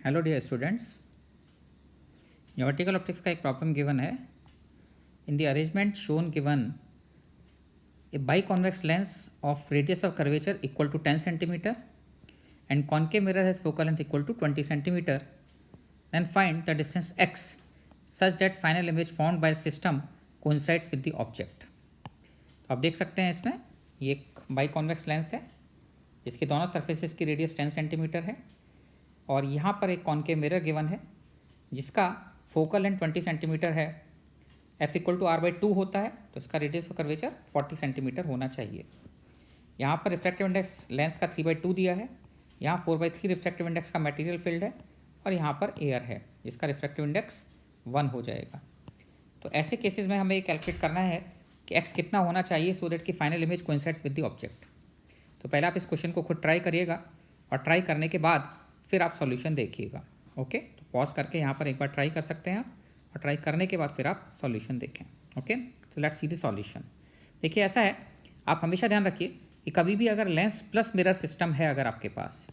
Hello dear students, geometrical optics का एक problem given है. In the arrangement shown given a biconvex lens of radius of curvature equal to 10 cm and concave mirror has focal length equal to 20 cm. Then find the distance x such that final image formed by the system coincides with the object. तो आप देख सकते हैं इसमें ये एक biconvex lens है जिसके दोनों सर्फेसेस की रेडियस 10 cm है और यहाँ पर एक कॉन्केव मिरर गिवन है जिसका फोकल लेंथ 20 सेंटीमीटर है. f इक्वल टू r/2 होता है तो इसका रेडियस ऑफ कर्वेचर 40 सेंटीमीटर होना चाहिए. यहाँ पर रिफ्रैक्टिव इंडेक्स लेंस का 3/2 दिया है. यहाँ 4/3 रिफ्रैक्टिव इंडेक्स का मटेरियल फील्ड है और यहाँ पर एयर है जिसका रिफ्रैक्टिव इंडेक्स 1 हो जाएगा. तो ऐसे केसेस में हमें कैलकुलेट करना है कि x कितना होना चाहिए सो दैट कि final image coincides with the object. तो पहले आप इस क्वेश्चन को खुद ट्राई करिएगा और ट्राई करने के बाद फिर आप सॉल्यूशन देखिएगा. ओके, तो पॉज करके यहाँ पर एक बार ट्राई कर सकते हैं और ट्राई करने के बाद फिर आप सॉल्यूशन देखें. ओके, तो लेट्स सी द सॉल्यूशन. देखिए ऐसा है, आप हमेशा ध्यान रखिए कि कभी भी अगर लेंस प्लस मिरर सिस्टम है अगर आपके पास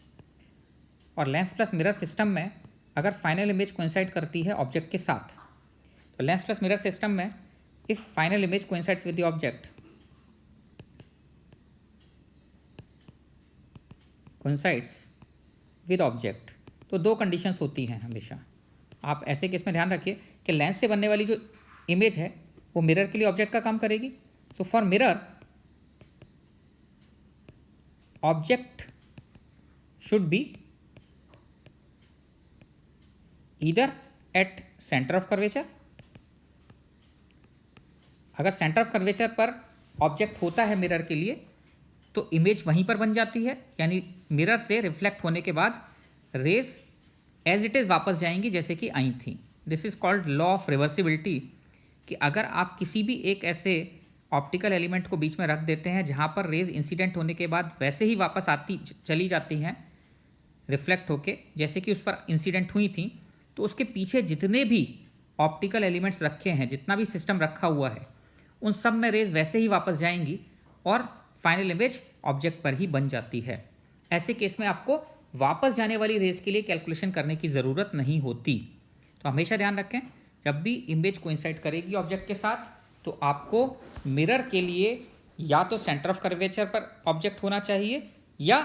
और लेंस प्लस मिरर सिस्टम में अगर फाइनल इमेज कोइंसाइड करती है ऑब्जेक्ट के साथ, तो लेंस प्लस मिरर सिस्टम में if final image coincides with the object coincides with object, तो दो कंडीशंस होती हैं हमेशा. आप ऐसे केस में ध्यान रखिए कि लेंस से बनने वाली जो इमेज है वो मिरर के लिए ऑब्जेक्ट का काम करेगी. तो for mirror object should be either at centre of curvature. अगर सेंटर ऑफ कर्वेचर पर ऑब्जेक्ट होता है मिरर के लिए तो इमेज वहीं पर बन जाती है, यानी मिरर से रिफ्लेक्ट होने के बाद रेज एज इट इज़ वापस जाएंगी जैसे कि आई थी. This is called law of reversibility, कि अगर आप किसी भी एक ऐसे ऑप्टिकल एलिमेंट को बीच में रख देते हैं जहाँ पर रेज इंसिडेंट होने के बाद वैसे ही वापस चली जाती हैं रिफ्लेक्ट होके जैसे कि उस पर इंसिडेंट हुई थी, तो उसके पीछे जितने भी ऑप्टिकल एलिमेंट्स रखे हैं, जितना भी सिस्टम रखा हुआ है, उन सब में रेज वैसे ही वापस जाएंगी और फाइनल इमेज ऑब्जेक्ट पर ही बन जाती है. ऐसे केस में आपको वापस जाने वाली रेस के लिए कैलकुलेशन करने की ज़रूरत नहीं होती. तो हमेशा ध्यान रखें, जब भी इमेज कोइंसाइड करेगी ऑब्जेक्ट के साथ तो आपको मिरर के लिए या तो सेंटर ऑफ कर्वेचर पर ऑब्जेक्ट होना चाहिए या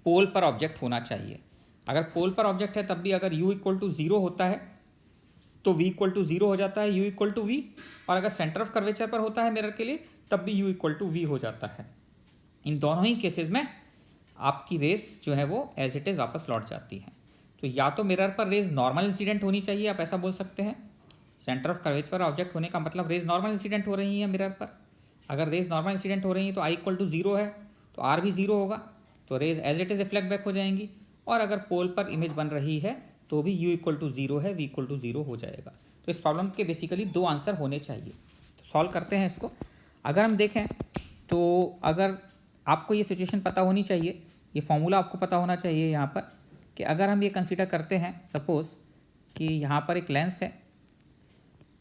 पोल पर ऑब्जेक्ट होना चाहिए. अगर पोल पर ऑब्जेक्ट है तब भी अगर u इक्वल टू 0 होता है तो v इक्वल टू 0 हो जाता है, u इक्वल टू v. और अगर सेंटर ऑफ कर्वेचर पर होता है मिरर के लिए तब भी u इक्वल टू v हो जाता है. इन दोनों ही केसेस में आपकी रेस जो है वो एज इट इज़ वापस लौट जाती है. तो या तो मिरर पर रेज नॉर्मल इंसिडेंट होनी चाहिए, आप ऐसा बोल सकते हैं. सेंटर ऑफ कर्वेचर पर ऑब्जेक्ट होने का मतलब रेज नॉर्मल इंसिडेंट हो रही है मिरर पर. अगर रेज नॉर्मल इंसिडेंट हो रही है तो i इक्वल टू 0 है तो r भी 0 होगा, तो rays as it is reflect back हो जाएंगी. और अगर पोल पर इमेज बन रही है तो भी u इक्वल टू 0 है, v इक्वल टू 0 हो जाएगा. तो इस प्रॉब्लम के बेसिकली दो आंसर होने चाहिए. तो सॉल्व करते हैं इसको. अगर हम देखें तो अगर आपको ये सिचुएशन पता होनी चाहिए, ये फॉर्मूला आपको पता होना चाहिए यहाँ पर, कि अगर हम ये कंसीडर करते हैं सपोज़ कि यहाँ पर एक लेंस है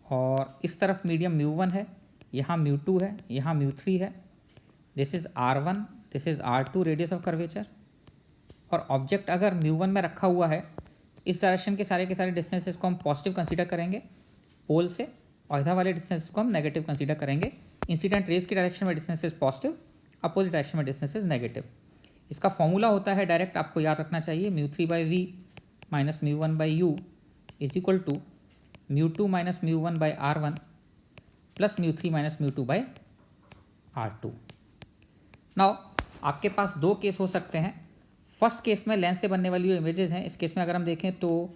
और इस तरफ मीडियम μ1 है, यहाँ μ2 है, यहाँ μ3 है. This is r1, this is r2 radius of curvature. और ऑब्जेक्ट अगर μ1 में रखा हुआ है, इस डायरेक्शन के सारे डिस्टेंसेस को हम पॉजिटिव कंसीडर करेंगे पोल से और इधर वाले डिस्टेंसेस को हम नेगेटिव कंसीडर करेंगे. इंसिडेंट रेज की डायरेक्शन में distance is positive, opposite direction में डिस्टेंस इज नेगेटिव. इसका फॉर्मूला होता है डायरेक्ट, आपको याद रखना चाहिए, μ3/v minus μ1/u is equal to μ2 minus μ1/r1 plus μ3 minus μ2/r2. Now आपके पास दो केस हो सकते हैं. फर्स्ट केस में लेंस से बनने वाली जो इमेजेस हैं, इस केस में अगर हम देखें तो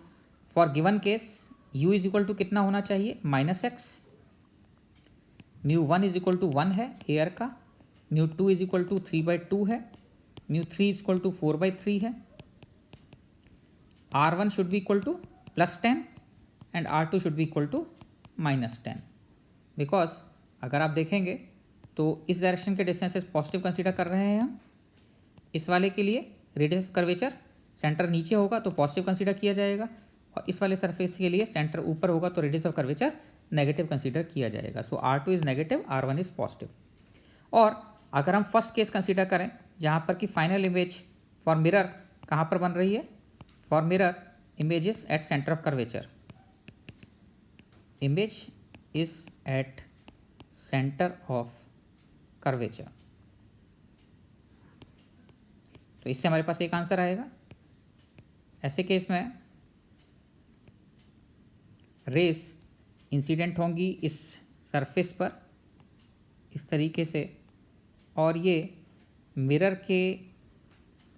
for given case u is equal to कितना होना चाहिए, -x. μ1 इज इक्वल टू 1 है एयर का, μ2 इज इक्वल टू 3/2 है, μ3 इज इक्वल टू 4/3 है. r1 should be equal to +10 and r2 should be equal to -10. Because अगर आप देखेंगे तो इस डायरेक्शन के डिस्टेंसेस पॉजिटिव कंसीडर कर रहे हैं हम. इस वाले के लिए रेडियस ऑफ कर्वेचर सेंटर नीचे होगा तो पॉजिटिव कंसीडर किया जाएगा और इस वाले सरफेस के लिए सेंटर ऊपर होगा तो radius of curvature negative consider किया जाएगा. सो r2 is negative, r1 is positive. और अगर हम फर्स्ट केस कंसीडर करें जहाँ पर कि फाइनल इमेज फॉर मिरर कहाँ पर बन रही है, for mirror image is at center of curvature. Image is at center of curvature. तो इससे हमारे पास एक आंसर आएगा। ऐसे केस में रेस इंसिडेंट होंगी इस सरफेस पर इस तरीके से, और ये मिरर के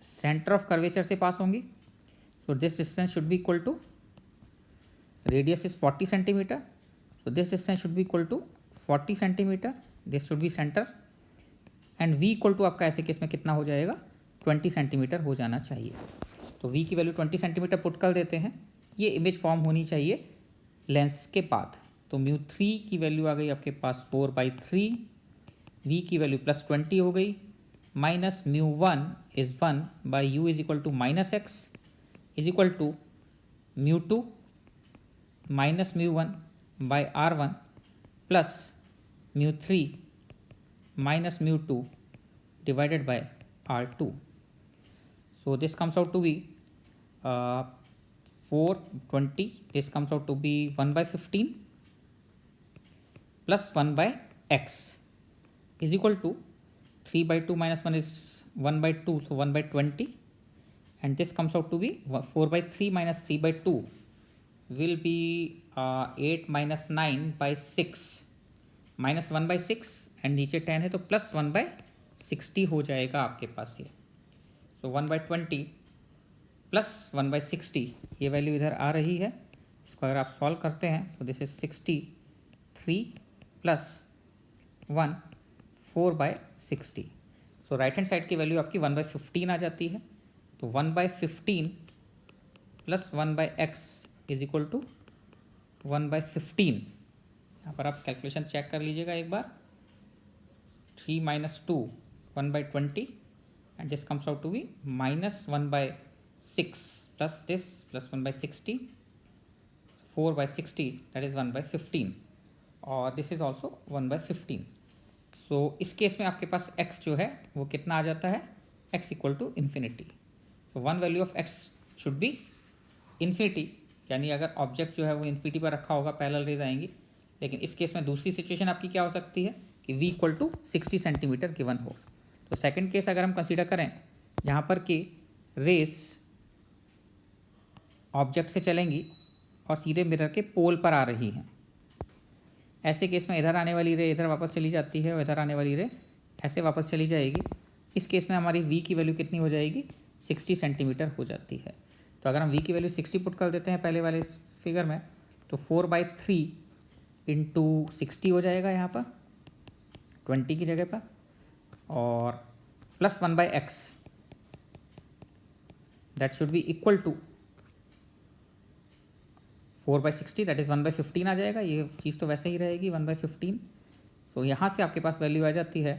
सेंटर ऑफ कर्वेचर से पास होंगी। So this distance should be equal to, radius is 40 centimetre, so this distance should be equal to 40 centimetre, this should be centre, and v equal to आपका ऐसे केस में कितना हो जाएगा, 20 सेंटीमीटर हो जाना चाहिए। तो v की वैल्यू 20 सेंटीमीटर पुट कर देते हैं। ये इमेज फॉर्म होनी चाहिए लेंस के बाद। तो μ3 की वैल्यू आ गई आपके पास 4/3, v की वैल्यू +20 हो गई, minus μ1 is 1/u is equal to -x is equal to μ2 minus μ1/r1 plus μ3 minus μ2 divided by r2. So this comes out to be 420. This comes out to be 1/15 plus 1/x is equal to 3/2 minus 1 is 1/2, so 1/20, and this comes out to be 4/3 minus 3/2 will be 8 minus 9/6 minus 1/6, and नीचे 10 है तो plus 1/60 हो जाएगा आपके पास ये। सो 1/20 plus 1/60, ये value इधर आ रही है। इसको अगर आप सॉल्व करते हैं, so this is 63 plus 1 4/60। So right hand side की वैल्यू आपकी 1/15 आ जाती है। तो 1/15 plus 1/x is equal to 1/15। यहाँ पर आप कैलकुलेशन चेक कर लीजिएगा एक बार। 3 minus 2 1/20, and this comes out to be minus 1/6 plus this plus 1/60, 4/60, that is 1/15, और this is also 1/15। so इस केस में आपके पास x जो है वो कितना आ जाता है, x इक्वल टू इन्फिनिटी। तो one value of x should be infinity, यानी अगर ऑब्जेक्ट जो है वो इन्फिनिटी पर रखा होगा पैरेलल रेज आएंगी। लेकिन इस केस में दूसरी सिचुएशन आपकी क्या हो सकती है कि v equal to 60 centimetre given हो। तो सेकंड केस अगर हम कंसीडर करें जहाँ पर कि रेस ऑब्जेक्ट से चलेंगी और सीधे मिरर के पोल पर आ रही हैं। ऐसे केस में इधर आने वाली रे इधर वापस चली जाती है और इधर आने वाली रे ऐसे वापस चली जाएगी। इस केस में हमारी v की वैल्यू कितनी हो जाएगी, 60 सेंटीमीटर हो जाती है। तो अगर हम v की वैल्यू 60 पुट कर देते हैं पहले वाले फिगर में, तो 4/3 इंटू 60 हो जाएगा यहाँ पर 20 की जगह पर, और plus 1/x that should be equal to 4/60, that is 1/15 आ जाएगा। ये चीज़ तो वैसे ही रहेगी 1/15। तो यहाँ से आपके पास वैल्यू आ जाती है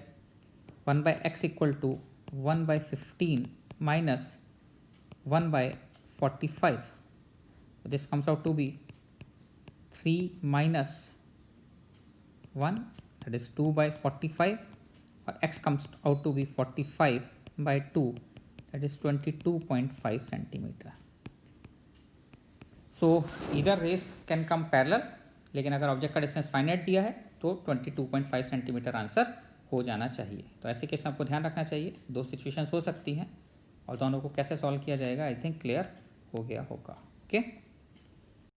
1/x equal to 1/15 minus 1/45। This comes out to be 3 minus 1, that is 2/45, और x comes out to be 45/2, that is 22.5 centimeter. So either rays can come parallel, लेकिन अगर ऑब्जेक्ट का डिस्टेंस फाइनाइट दिया है तो 22.5 सेंटीमीटर आंसर हो जाना चाहिए। तो ऐसे केस में आपको ध्यान रखना चाहिए, दो सिचुएशंस हो सकती हैं और दोनों को कैसे सॉल्व किया जाएगा आई थिंक क्लियर हो गया होगा। ओके।